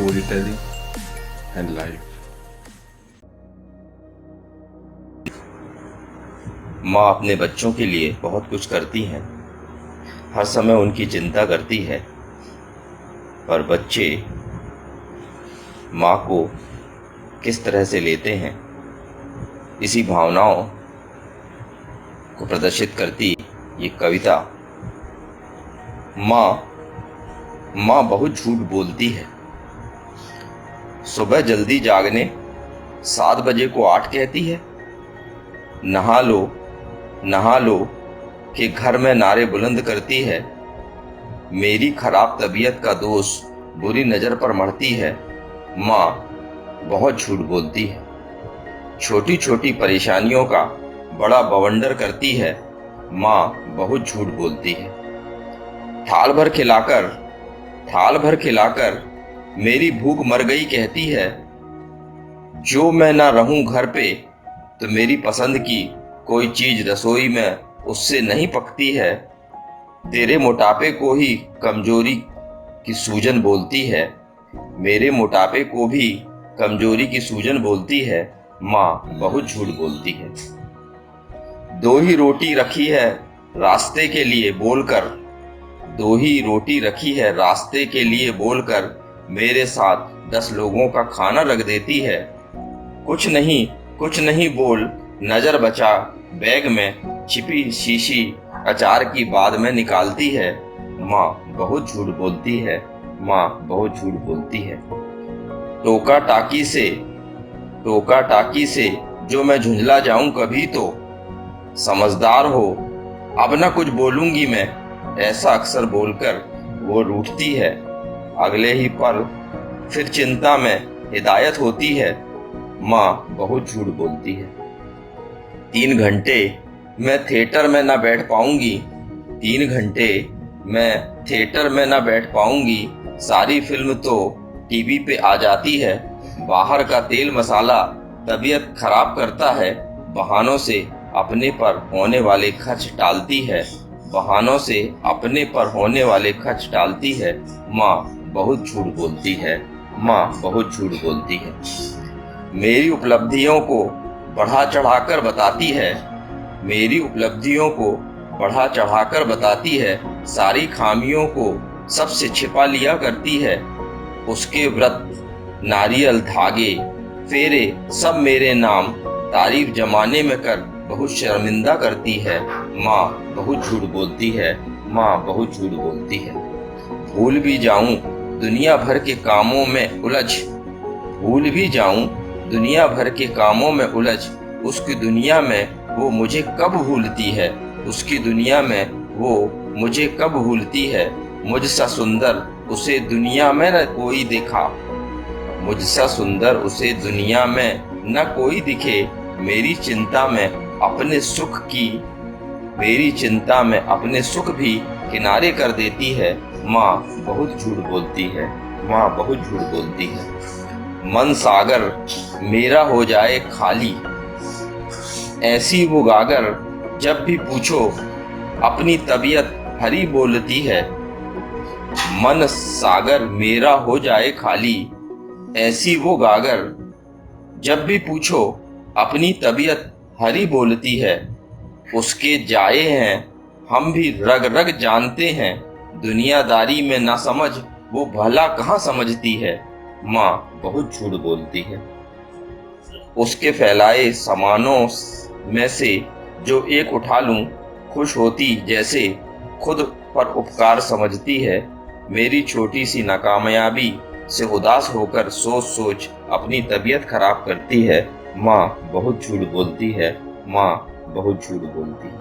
storytelling and life. माँ अपने बच्चों के लिए बहुत कुछ करती हैं, हर समय उनकी चिंता करती है, पर बच्चे माँ को किस तरह से लेते हैं, इसी भावनाओं को प्रदर्शित करती ये कविता। माँ बहुत झूठ बोलती है। सुबह जल्दी जागने 7 बजे को 8 कहती है। नहा लो कि घर में नारे बुलंद करती है। मेरी खराब तबीयत का दोष बुरी नज़र पर मढ़ती है। माँ बहुत झूठ बोलती है। छोटी छोटी परेशानियों का बड़ा बवंडर करती है। माँ बहुत झूठ बोलती है। थाल भर खिलाकर मेरी भूख मर गई कहती है। जो मैं ना रहूं घर पे तो मेरी पसंद की कोई चीज रसोई में उससे नहीं पकती है। तेरे मोटापे को ही कमजोरी की सूजन बोलती है। मेरे मोटापे को भी कमजोरी की सूजन बोलती है। माँ बहुत झूठ बोलती है। 2 ही रोटी रखी है रास्ते के लिए बोलकर, 2 ही रोटी रखी है रास्ते के लिए बोलकर मेरे साथ 10 लोगों का खाना रख देती है। कुछ नहीं बोल नजर बचा बैग में छिपी शीशी अचार की बाद में निकालती है। माँ बहुत झूठ बोलती है। माँ बहुत झूठ बोलती है। टोका टाकी से जो मैं झुंझला जाऊं कभी तो, समझदार हो अब ना कुछ बोलूंगी मैं, ऐसा अक्सर बोलकर वो रूठती है। अगले ही पल फिर चिंता में हिदायत होती है। माँ बहुत झूठ बोलती है। 3 घंटे मैं थिएटर में ना बैठ पाऊंगी, 3 घंटे मैं थिएटर में ना बैठ पाऊंगी, सारी फिल्म तो टीवी पे आ जाती है। बाहर का तेल मसाला तबीयत खराब करता है। बहानों से अपने पर होने वाले खर्च टालती है। बहानों से अपने पर होने वाले खर्च टालती है। माँ बहुत झूठ बोलती है। माँ बहुत झूठ बोलती है। मेरी उपलब्धियों को बढ़ा चढ़ाकर बताती है। मेरी उपलब्धियों को बढ़ा चढ़ाकर बताती है। सारी खामियों को सबसे छिपा लिया करती है। उसके व्रत नारियल धागे फेरे सब मेरे नाम तारीफ जमाने में कर बहुत शर्मिंदा करती है। माँ बहुत झूठ बोलती है। माँ बहुत झूठ बोलती है। भूल भी जाऊं दुनिया भर के कामों में उलझ, उसकी दुनिया में वो मुझे कब भूलती है। उसकी दुनिया में वो मुझे कब भूलती है। मुझसा सुंदर उसे दुनिया में न कोई देखा, मुझसा सुंदर उसे दुनिया में न कोई दिखे। मेरी चिंता में अपने सुख भी किनारे कर देती है। माँ बहुत झूठ बोलती है। माँ बहुत झूठ बोलती है। मन सागर मेरा हो जाए खाली, ऐसी वो गागर जब भी पूछो अपनी तबीयत हरी बोलती है। मन सागर मेरा हो जाए खाली, ऐसी वो गागर जब भी पूछो अपनी तबीयत हरी बोलती है। उसके जाए हैं हम भी रग रग जानते हैं, दुनियादारी में ना समझ वो भला कहाँ समझती है। माँ बहुत झूठ बोलती है। उसके फैलाए सामानों में से जो एक उठा लूं, खुश होती जैसे खुद पर उपकार समझती है। मेरी छोटी सी नाकामयाबी से उदास होकर सोच अपनी तबीयत खराब करती है। माँ बहुत झूठ बोलती है। माँ बहुत झूठ बोलती है।